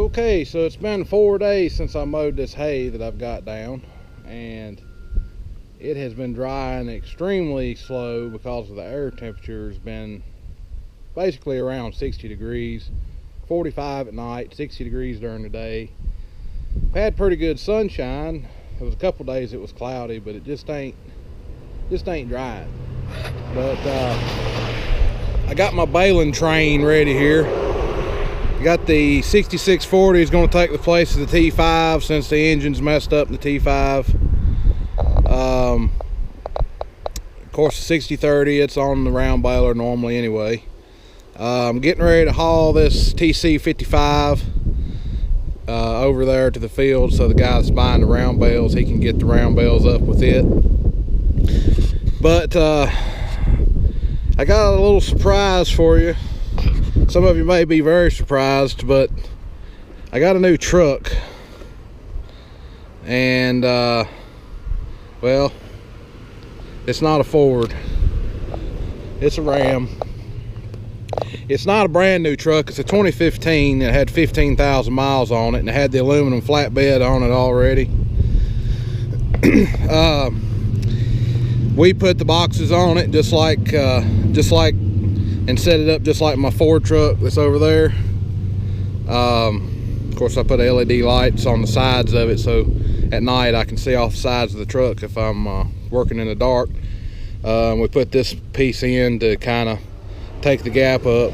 Okay, so it's been 4 days since I mowed this hay that I've got down, and it has been drying extremely slow because of the air temperature has been basically around 60 degrees, 45 at night, 60 degrees during the day. I've had pretty good sunshine. There was a couple days it was cloudy, but it just ain't drying. But I got my baling train ready here. Got the 6640 is going to take the place of the T5 since the engine's messed up in the T5. Of course, the 6030, it's on the round baler normally anyway. I'm getting ready to haul this TC55 over there to the field so the guy that's buying the round bales, he can get the round bales up with it. But I got a little surprise for you. Some of you may be very surprised, but I got a new truck, and well, it's not a Ford, it's a Ram. It's not a brand new truck. It's a 2015 that had 15,000 miles on it, and it had the aluminum flatbed on it already. We put the boxes on it just like and set it up just like my Ford truck that's over there. Of course, I put LED lights on the sides of it so at night I can see off the sides of the truck if I'm working in the dark. We put this piece in to kind of take the gap up.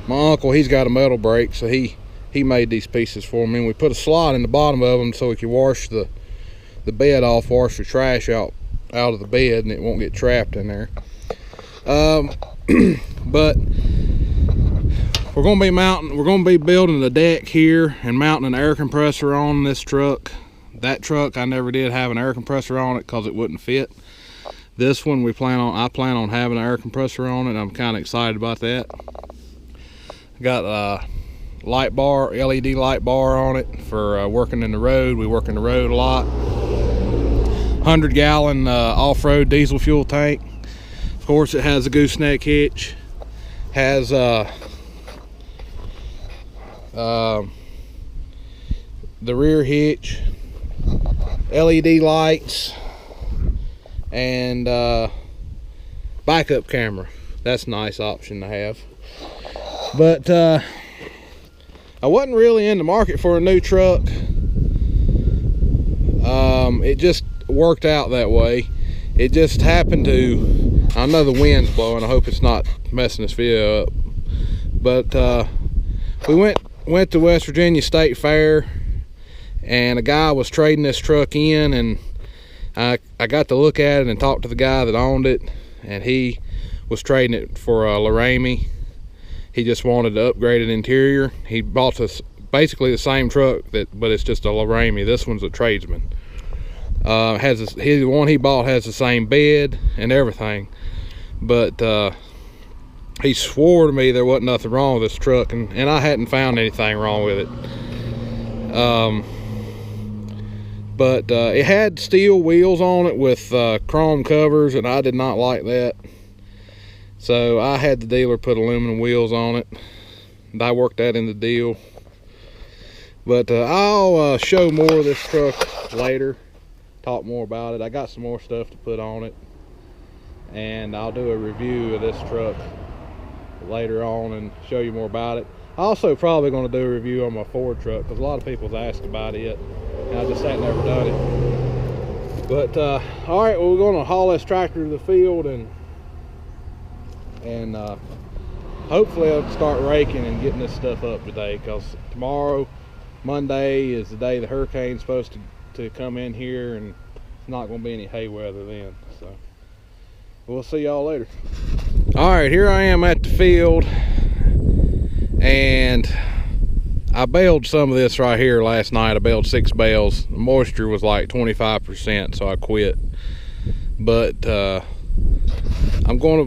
My uncle, he's got a metal brake, so he made these pieces for me, and we put a slot in the bottom of them so we can wash the bed off, wash the trash out of the bed, and it won't get trapped in there. But we're going to be building the deck here and mounting an air compressor on this truck. That truck, I never did have an air compressor on it because it wouldn't fit. This one I plan on having an air compressor on it. I'm kind of excited about that. Got a light bar, LED light bar on it for working in the road. We work in the road a lot. 100-gallon off-road diesel fuel tank. Of course, it has a gooseneck hitch. Has the rear hitch, LED lights, and backup camera. That's a nice option to have. But I wasn't really in the market for a new truck. It just worked out that way. It just happened to, I know the wind's blowing, I hope it's not messing this video up, but we went to West Virginia State Fair, and a guy was trading this truck in, and I got to look at it and talk to the guy that owned it, and he was trading it for a Laramie. He just wanted to upgrade an interior. He bought this basically the same truck, but it's just a Laramie. This one's a tradesman. The one he bought has the same bed and everything, but he swore to me there wasn't nothing wrong with this truck, and I hadn't found anything wrong with it. But it had steel wheels on it with chrome covers, and I did not like that, so I had the dealer put aluminum wheels on it, and I worked that in the deal. But I'll show more of this truck later, talk more about it. I got some more stuff to put on it, and I'll do a review of this truck later on and show you more about it. Also probably going to do a review on my Ford truck because a lot of people's asked about it, and I just hadn't ever done it. But all right, well, we're going to haul this tractor to the field, and hopefully I'll start raking and getting this stuff up today, because tomorrow, Monday, is the day the hurricane's supposed to come in here, and it's not going to be any hay weather then. So we'll see y'all later. All right, here I am at the field, and I baled some of this right here last night. I baled 6 bales. The moisture was like 25%, so I quit. But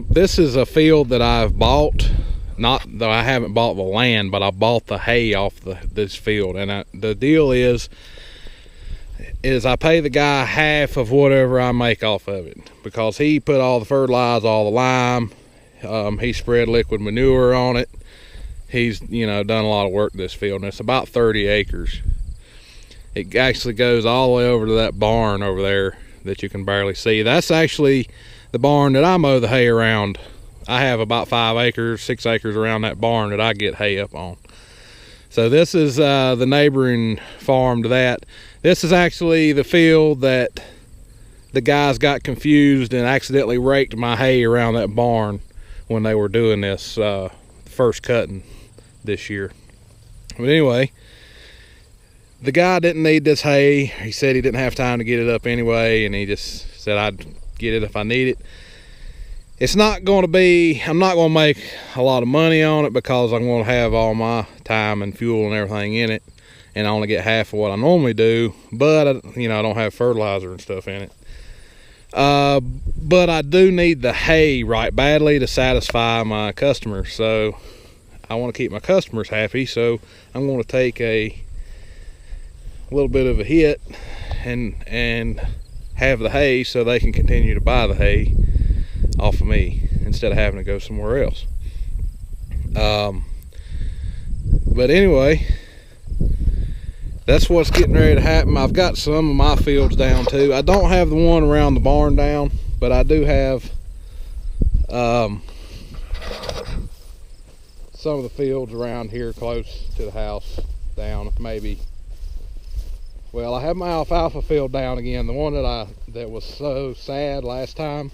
this is a field that I've bought. Not that I haven't bought the land, but I bought the hay off this field. And the deal is I pay the guy half of whatever I make off of it, because he put all the fertilizer, all the lime, he spread liquid manure on it, he's, you know, done a lot of work this field, and it's about 30 acres. It actually goes all the way over to that barn over there that you can barely see. That's actually the barn that I mow the hay around. I have about 5 acres, 6 acres around that barn that I get hay up on. So this is the neighboring farm to that. This is actually the field that the guys got confused and accidentally raked my hay around that barn when they were doing this first cutting this year. But anyway, the guy didn't need this hay. He said he didn't have time to get it up anyway, and he just said I'd get it if I need it. It's not going to be, I'm not going to make a lot of money on it because I'm going to have all my time and fuel and everything in it, and I only get half of what I normally do, but you know, I don't have fertilizer and stuff in it. But I do need the hay right badly to satisfy my customers, so I want to keep my customers happy, so I'm going to take a little bit of a hit and have the hay so they can continue to buy the hay off of me instead of having to go somewhere else. But anyway, that's what's getting ready to happen. I've got some of my fields down too. I don't have the one around the barn down, but I do have some of the fields around here close to the house down. Maybe, well, I have my alfalfa field down again, the one that was so sad last time.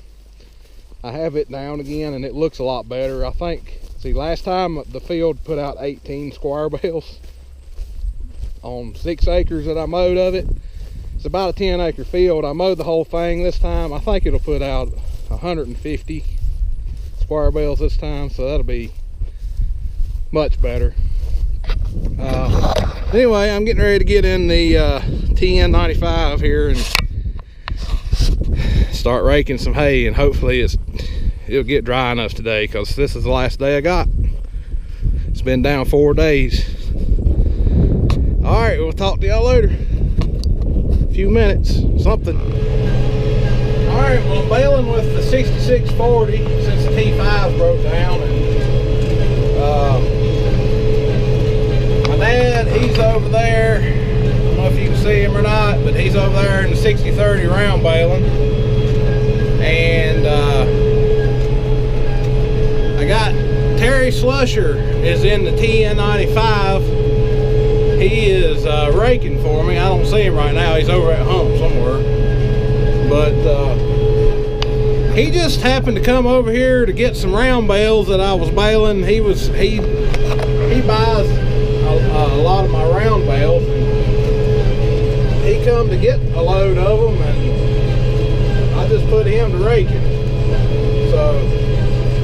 I have it down again, and it looks a lot better. I think, see, last time the field put out 18 square bales on 6 acres that I mowed of it. It's about a 10-acre field. I mowed the whole thing this time. I think it'll put out 150 square bales this time, so that'll be much better. Anyway, I'm getting ready to get in the TN95 here and start raking some hay, and hopefully it'll get dry enough today, because this is the last day I got. It's been down 4 days. All right, we'll talk to y'all later. A few minutes, something. All right, well, I'm baling with the 6640 since the T5 broke down, and my dad, he's over there. I don't know if you can see him or not, but he's over there in the 6030 round baling. And I got Terry Slusher is in the TN95. He is raking for me. I don't see him right now. He's over at home somewhere. But he just happened to come over here to get some round bales that I was baling. He buys a lot of my round bales, and he come to get a load of them, and I just put him to raking. So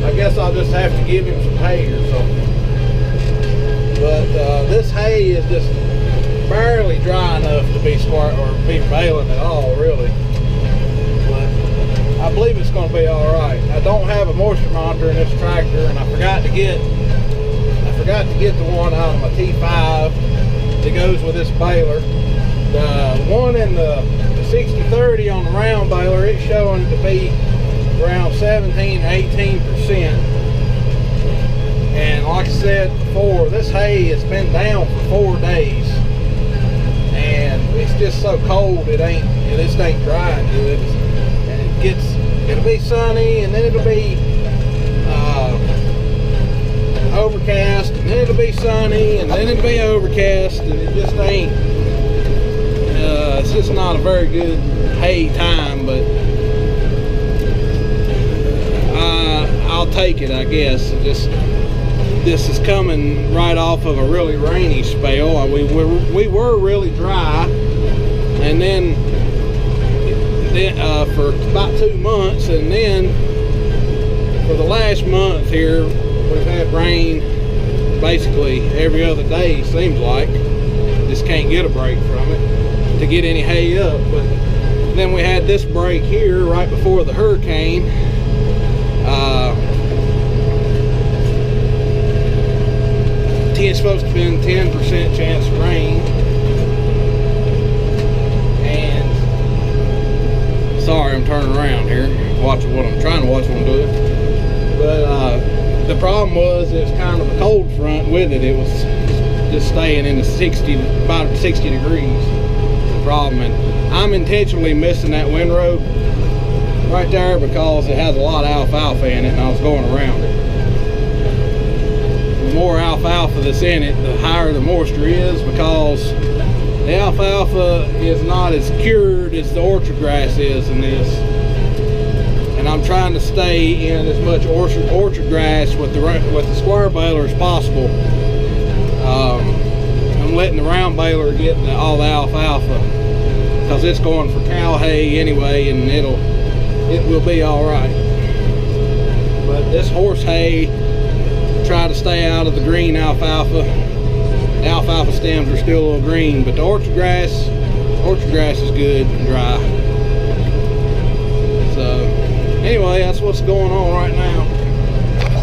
I guess I'll just have to give him some hay or something. But this hay is just barely dry enough to be baling at all, really. But I believe it's going to be all right. I don't have a moisture monitor in this tractor, and I forgot to get the one out of my T5 that goes with this baler. The one in the 6030 on the round baler, it's showing to be around 17-18%. And like I said before, this hay has been down for 4 days, and it's just so cold it just ain't drying good. And it'll be sunny, and then it'll be overcast, and then it'll be sunny, and then it'll be overcast, and it just ain't. It's just not a very good hay time, but I'll take it, I guess. This is coming right off of a really rainy spell. We were really dry, and then for about 2 months, and then for the last month here, we've had rain basically every other day, seems like. Just can't get a break from it to get any hay up. But then we had this break here right before the hurricane. It's supposed to be 10% chance of rain, and sorry, I'm turning around here, trying to watch what I'm doing. But the problem was, it was kind of a cold front with with it, it was just staying in the 60, about 60 degrees. The problem, and I'm intentionally missing that windrow right there because it has a lot of alfalfa in it, and I was going around it. The more alfalfa that's in it, the higher the moisture is, because the alfalfa is not as cured as the orchard grass is in this. And I'm trying to stay in as much orchard grass with the square baler as possible. I'm letting the round baler get all the alfalfa because it's going for cow hay anyway, and it will be all right. But this horse hay, try to stay out of the green alfalfa. The alfalfa stems are still a little green, but the orchard grass is good and dry. So anyway, that's what's going on right now.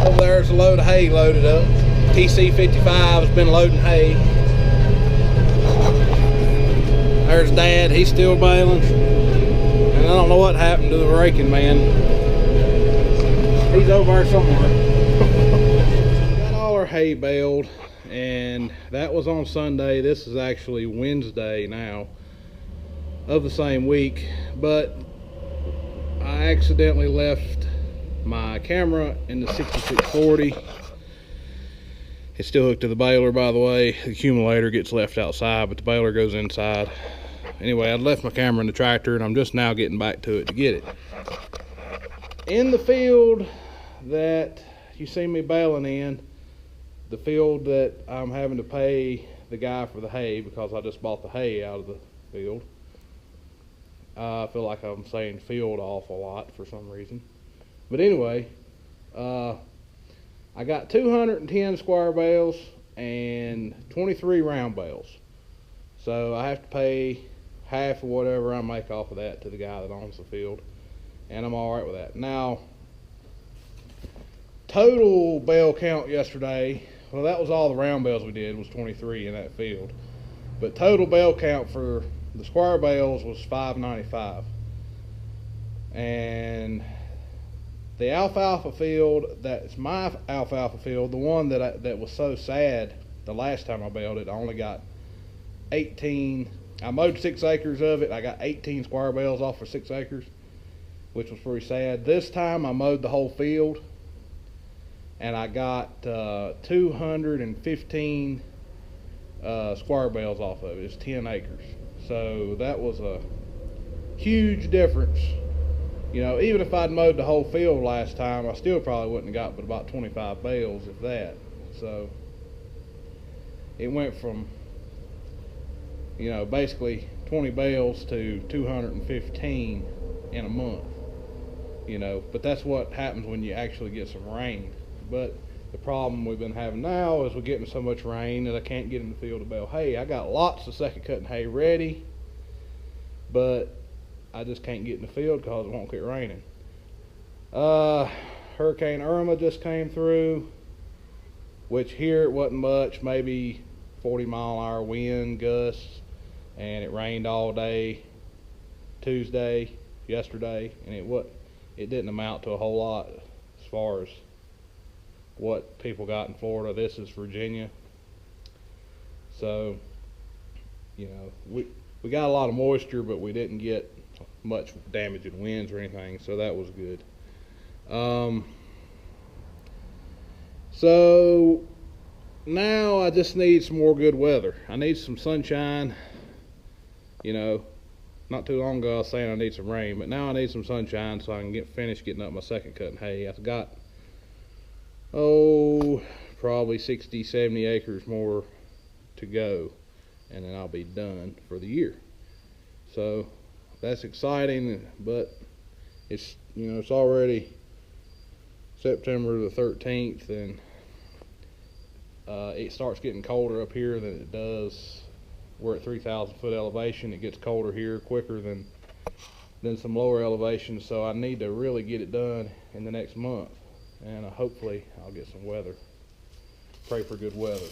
Over there's a load of hay loaded up. TC55 has been loading hay. There's Dad, he's still baling. And I don't know what happened to the raking man. He's over there somewhere. Got all our hay baled, and that was on Sunday. This is actually Wednesday now of the same week, but I accidentally left my camera in the 6640. It's still hooked to the baler, by the way. The accumulator gets left outside, but the baler goes inside. Anyway, I left my camera in the tractor, and I'm just now getting back to it to get it. In the field that you see me baling in, the field that I'm having to pay the guy for the hay because I just bought the hay out of the field. I feel like I'm saying field an awful lot for some reason. But anyway, I got 210 square bales and 23 round bales. So I have to pay half of whatever I make off of that to the guy that owns the field. And I'm all right with that. Now, total bale count yesterday, well, that was all the round bales we did, was 23 in that field. But total bale count for the square bales was 595. And the alfalfa field, that's my alfalfa field, the one that was so sad the last time I baled it, I only got 18. I mowed 6 acres of it. I got 18 square bales off for 6 acres, which was pretty sad. This time I mowed the whole field, and I got 215 square bales off of it. It's 10 acres. So that was a huge difference. You know, even if I'd mowed the whole field last time, I still probably wouldn't have got but about 25 bales, if that. So it went from, you know, basically 20 bales to 215 in a month. You know, but that's what happens when you actually get some rain. But the problem we've been having now is we're getting so much rain that I can't get in the field to bale hay. I got lots of second cutting hay ready, but I just can't get in the field because it won't quit raining. Hurricane Irma just came through, which here it wasn't much, maybe 40-mile-an-hour wind gusts, and it rained all day Tuesday, yesterday, and it didn't amount to a whole lot as far as what people got in Florida. This is Virginia. So, you know, we got a lot of moisture, but we didn't get much damage in winds or anything, so that was good. So now I just need some more good weather. I need some sunshine. You know, not too long ago I was saying I need some rain, but now I need some sunshine so I can finish getting up my second cutting hay. I've got, probably 60, 70 acres more to go, and then I'll be done for the year. So that's exciting, but it's, you know, it's already September the 13th, and it starts getting colder up here than it does. We're at 3,000 foot elevation. It gets colder here quicker than some lower elevations, so I need to really get it done in the next month, and hopefully I'll get some weather. Pray for good weather.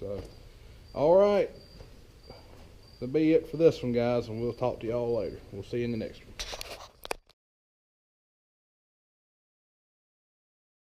So, all right, that'll be it for this one, guys, and we'll talk to y'all later. We'll see you in the next one.